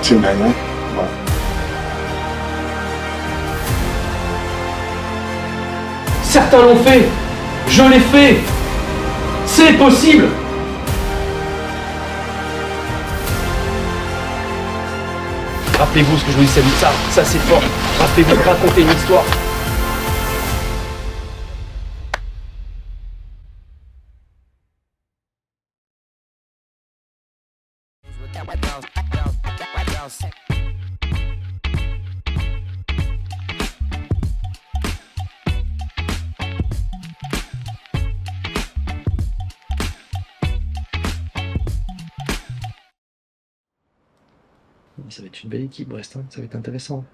matchs, on gagne. Voilà. Certains l'ont fait, je l'ai fait, c'est possible. Rappelez-vous ce que je vous disais, ça c'est fort. Rappelez-vous de raconter une histoire. Ça va être une belle équipe, Brest, hein. Ça va être intéressant.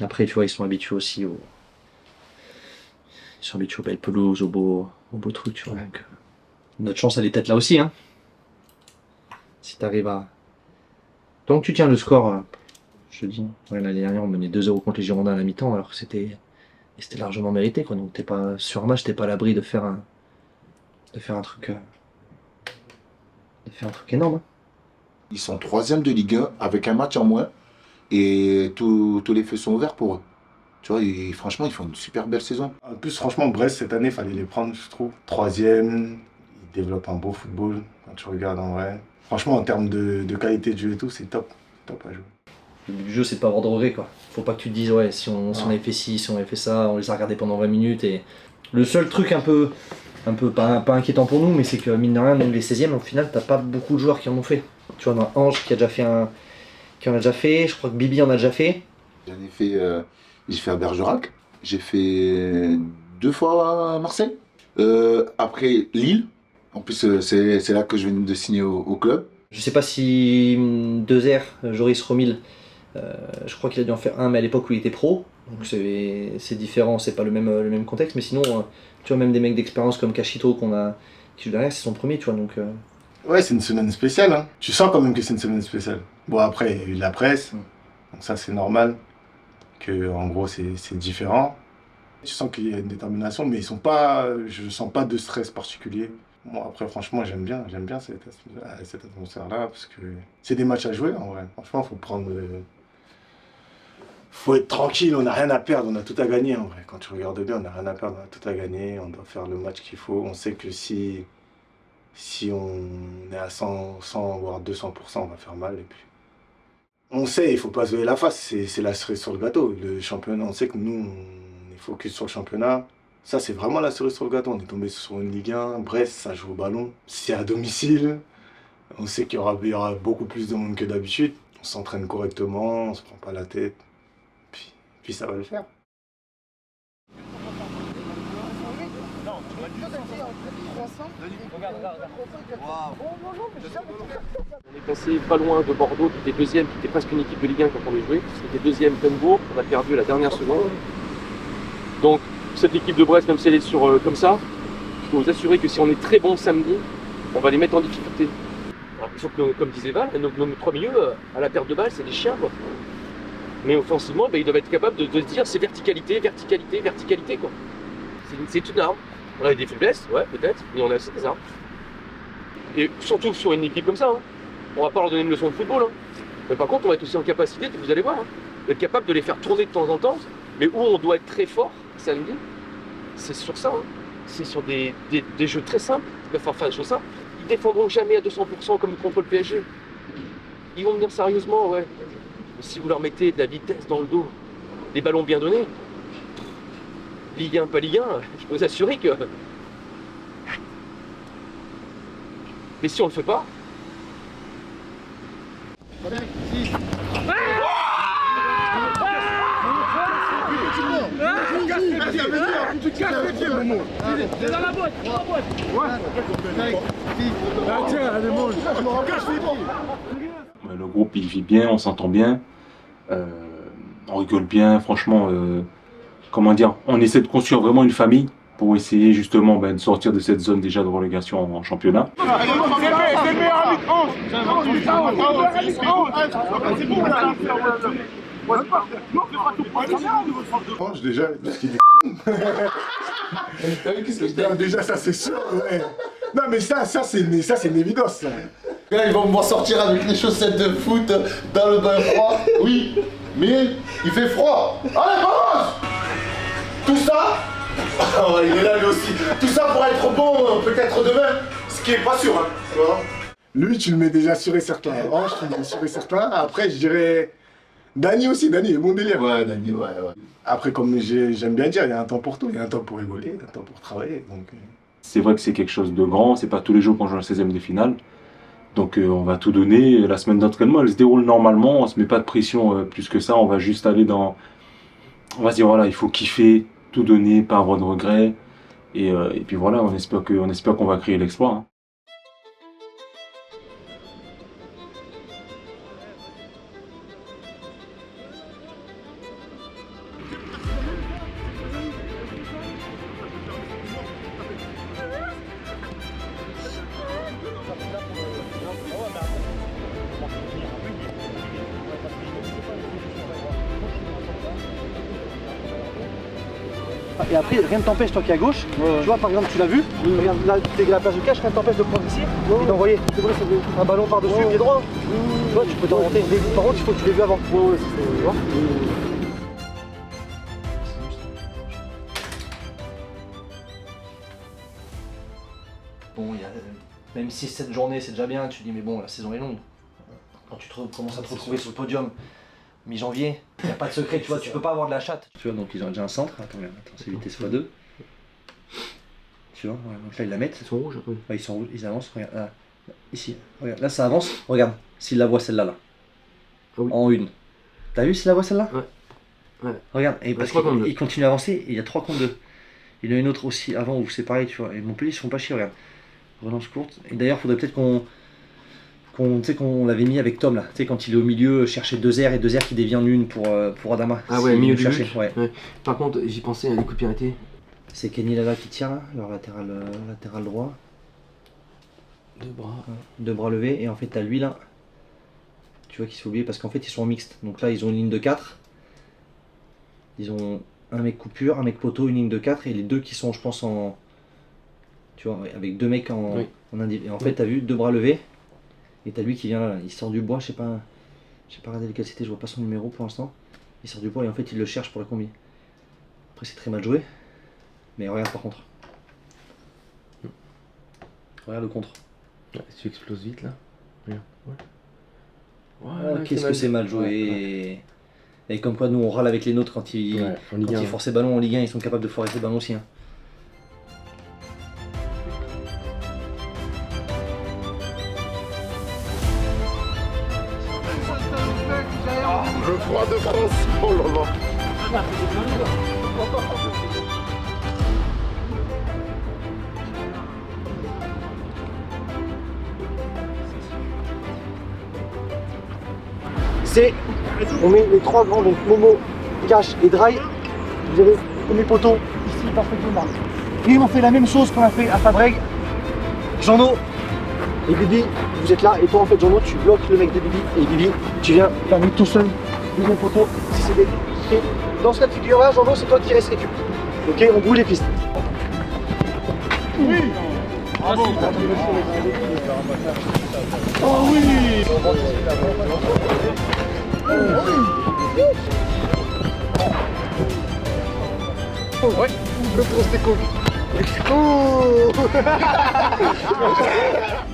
Après, tu vois, ils sont habitués aussi Ils sont habitués aux belles pelouses, aux beaux trucs, tu vois. Donc, notre chance, elle est peut-être là aussi, hein. Si t'arrives à... Donc tu tiens le score, je te dis, ouais, l'année dernière, on menait 2-0 contre les Girondins à la mi-temps, alors que c'était largement mérité, quoi. Donc t'es pas, sur un match, t'es pas à l'abri de faire un truc énorme, hein. Ils sont 3e de Ligue 1 avec un match en moins et tous les feux sont ouverts pour eux. Tu vois, et franchement, ils font une super belle saison. En plus, franchement, Brest, cette année, il fallait les prendre, je trouve. 3e, ils développent un beau football quand tu regardes en vrai. Franchement, en termes de qualité de jeu et tout, c'est top. Top à jouer. Le but du jeu, c'est de pas avoir de regrets, quoi. Faut pas que tu te dises, ouais, si on avait fait ci, si on avait fait ça, on les a regardés pendant 20 minutes. Et le seul truc un peu pas inquiétant pour nous, mais c'est que mine de rien, nous, les 16e, au final, t'as pas beaucoup de joueurs qui en ont fait. Tu vois, on a Ange qui en a déjà fait, je crois que Bibi en a déjà fait. J'ai fait à Bergerac, j'ai fait 2 fois à Marseille. Après Lille, en plus c'est là que je viens de signer au club. Je sais pas si 2R, Joris Romil, je crois qu'il a dû en faire un, mais à l'époque où il était pro. Donc c'est différent, c'est pas le même contexte. Mais sinon, tu vois, même des mecs d'expérience comme Cachito qui joue derrière, c'est son premier, tu vois. Donc, Ouais, c'est une semaine spéciale. Hein. Tu sens quand même que c'est une semaine spéciale. Bon, après, il y a eu de la presse, donc ça c'est normal. Que en gros c'est différent. Tu sens qu'il y a une détermination, mais je sens pas de stress particulier. Bon, après, franchement, j'aime bien cette atmosphère-là, parce que c'est des matchs à jouer, en vrai. Franchement, faut être tranquille, on n'a rien à perdre, on a tout à gagner, en vrai. Quand tu regardes bien, on n'a rien à perdre, on a tout à gagner, on doit faire le match qu'il faut. On sait que si on est à 100, voire 200%, on va faire mal, et puis... On sait, il faut pas se voiler la face, c'est la cerise sur le gâteau. Le championnat, on sait que nous, on est focus sur le championnat. Ça, c'est vraiment la cerise sur le gâteau. On est tombé sur une Ligue 1, Brest, ça joue au ballon. C'est à domicile. On sait qu'il y aura beaucoup plus de monde que d'habitude. On s'entraîne correctement, on se prend pas la tête. Puis ça va le faire. On est passé pas loin de Bordeaux, qui était deuxième, qui était presque une équipe de Ligue 1 quand on est joué. C'était deuxième Tembourg, on a perdu à la dernière seconde. Donc cette équipe de Brest, même si elle est sur comme ça, je peux vous assurer que si on est très bon samedi, on va les mettre en difficulté. Alors, sauf que, comme disait Val, nos 3 milieux, à la perte de balle, c'est des chiens, quoi. Mais offensivement, ils doivent être capables de se dire c'est verticalité, verticalité, verticalité, quoi. C'est une arme. On a des faiblesses, ouais, peut-être, mais on a aussi des armes. Et surtout sur une équipe comme ça, hein. On va pas leur donner une leçon de football. Hein. Mais par contre, on va être aussi en capacité, vous allez voir, hein, d'être capable de les faire tourner de temps en temps. Mais où on doit être très fort samedi, c'est sur ça. Hein. C'est sur des jeux très simples. Il va faire des choses simples. Ils défendront jamais à 200% comme contre le PSG. Ils vont venir sérieusement, ouais. Mais si vous leur mettez de la vitesse dans le dos, des ballons bien donnés, Ligue 1, pas Ligue 1, je peux vous assurer que... Mais si on le fait pas... Le groupe il vit bien, on s'entend bien, on rigole bien, franchement, comment dire, on essaie de construire vraiment une famille pour essayer justement de sortir de cette zone déjà de relégation en championnat. Déjà, parce qu'il est déjà ça c'est sûr. Ouais. Non mais ça c'est une évidence. Ça. Là, ils vont me voir sortir avec les chaussettes de foot dans le bain froid. Oui, mais il fait froid. Allez, balance! Tout ça, oh, il est là lui aussi. Tout ça pour être bon peut-être demain. Ce qui est pas sûr, hein. Tu vois. Lui, tu le mets déjà sûr et certain. Ange, tu le mets sûr et certain. Après, je dirais Dany aussi. Dany est bon délire. Ouais, Dany, ouais. Après, comme j'aime bien dire, il y a un temps pour tout. Il y a un temps pour rigoler, il y a un temps pour travailler. Donc, C'est vrai que c'est quelque chose de grand, c'est pas tous les jours qu'on joue la 16e de finale. Donc on va tout donner. La semaine d'entraînement, elle se déroule normalement, on se met pas de pression plus que ça, on va juste aller dans... On va se dire voilà, il faut kiffer, tout donner, pas avoir de regrets. Et puis voilà, on espère qu'on va créer l'exploit. Hein. Et après, rien ne t'empêche, toi qui es à gauche, tu vois, par exemple, tu l'as vu, regarde là, t'es à la place de cache, rien ne t'empêche de prendre ici et d'envoyer un ballon par-dessus, pied droit. Tu vois, tu peux t'orienter. Par contre, il faut que tu l'aies vu avant. Tu vois. Bon, même si cette journée c'est déjà bien, tu te dis, mais bon, la saison est longue. Quand tu commences à te retrouver sur le podium, mi-janvier, il n'y a pas de secret, tu vois, tu peux pas avoir de la chatte. Tu vois, donc ils ont déjà un centre. Attends, c'est vitesse x2. Tu vois, donc là ils la mettent. Ils sont rouges, oui. Ouais, ils sont rouges, ils avancent, regarde, là, ici, regarde, là ça avance, regarde, s'ils la voient celle-là, là. Ah oui. En une. T'as vu s'ils la voient celle-là? Ouais. Regarde, et parce qu'ils continuent à avancer, et il y a 3 contre 2. Il y en a une autre aussi avant où c'est pareil, tu vois, et Montpellier ils se font pas chier, regarde. Relance courte, et d'ailleurs faudrait peut-être qu'on l'avait mis avec Tom là, tu sais quand il est au milieu chercher 2 airs et 2 airs qui dévient en une pour Adama. Ah ouais, milieu du but. Ouais. Par contre, j'y pensais à les coups de pied arrêtés. C'est Kenny Lala qui tient là, leur latéral droit. 2 bras levés et en fait t'as lui là. Tu vois qu'il s'est oublié parce qu'en fait ils sont en mixte. Donc là ils ont une ligne de 4. Ils ont un mec coupure, un mec poteau, une ligne de 4 et les 2 qui sont je pense en... Tu vois, avec 2 mecs en individuel. Et en fait t'as vu 2 bras levés. Et t'as lui qui vient là, il sort du bois, je sais pas regardé lequel c'était, je vois pas son numéro pour l'instant. Il sort du bois et en fait il le cherche pour la combi. Après c'est très mal joué. Mais regarde par contre. Regarde le contre. Ouais, tu exploses vite là. Regarde. Ouais. Qu'est-ce que c'est mal joué. Et comme quoi nous on râle avec les nôtres quand ils forcent les ballons en Ligue 1, ils sont capables de foirer ces ballons aussi. Hein. le froid de France. Oh là là. On met les 3 grands, donc Momo, Cash et Dry. Vous avez le premier poteau ici parfaitement. Et on fait la même chose qu'on a fait à Fabreg. Jean-No et Bibi, vous êtes là. Et toi en fait Jean-No, tu bloques le mec de Bibi. Et Bibi, tu viens terminer tout seul. Deuxième poteau, si c'est des... Et dans ce cas de figure là, Jean-No, c'est toi qui reste récup. Ok, on brûle les pistes. Oui. Ah bon. Oh oui. Ouais, le Prosecco.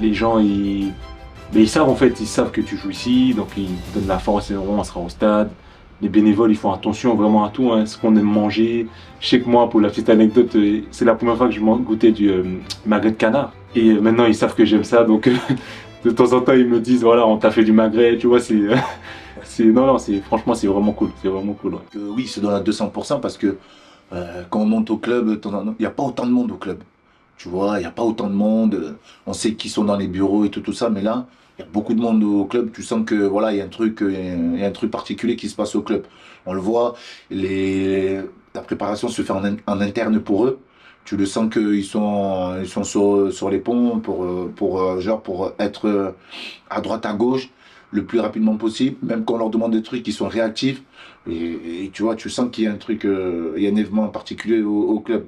Les gens, ils savent en fait, ils savent que tu joues ici, donc ils te donnent la force et on sera au stade. Les bénévoles, ils font attention vraiment à tout, hein, ce qu'on aime manger. Je sais que moi, pour la petite anecdote, c'est la première fois que je goûtais du magret de canard. Et maintenant, ils savent que j'aime ça, donc de temps en temps, ils me disent, voilà, on t'a fait du magret, tu vois, franchement, c'est vraiment cool, Ouais. Oui, se donne à 200% parce que quand on monte au club, il n'y a pas autant de monde au club. Tu vois, il n'y a pas autant de monde. On sait qu'ils sont dans les bureaux et tout ça, mais là, il y a beaucoup de monde au club. Tu sens que voilà, il y a un truc particulier qui se passe au club. On le voit, la préparation se fait en interne pour eux. Tu le sens qu'ils sont sur les ponts pour être à droite, à gauche le plus rapidement possible. Même quand on leur demande des trucs, ils sont réactifs. Et tu vois, tu sens qu'il y a un truc, il y a un événement particulier au club.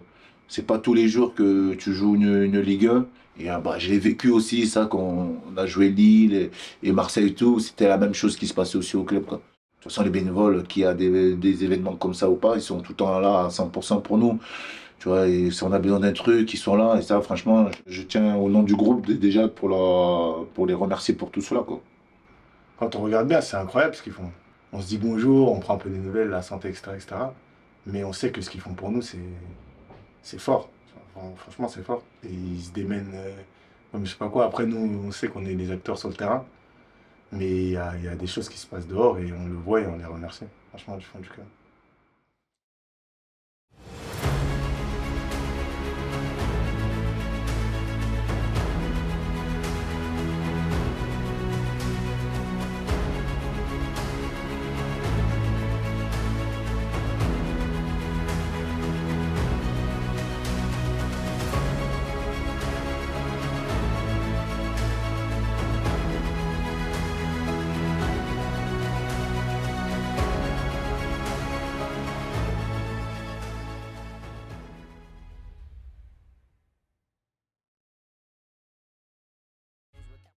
C'est pas tous les jours que tu joues une Ligue 1. Et bah, je l'ai vécu aussi, ça, quand on a joué Lille et Marseille et tout. C'était la même chose qui se passait aussi au club, quoi. De toute façon, les bénévoles, qu'il y a des événements comme ça ou pas, ils sont tout le temps là à 100% pour nous. Tu vois, et si on a besoin d'un truc, ils sont là. Et ça, franchement, je tiens au nom du groupe déjà pour les remercier pour tout cela, quoi. Quand on regarde bien, c'est incroyable ce qu'ils font. On se dit bonjour, on prend un peu des nouvelles, la santé, etc., etc. Mais on sait que ce qu'ils font pour nous, c'est fort. Franchement, c'est fort. Et ils se démènent comme je sais pas quoi. Après, nous, on sait qu'on est des acteurs sur le terrain. Mais il y a des choses qui se passent dehors et on le voit et on les remercie. Franchement, du fond du cœur.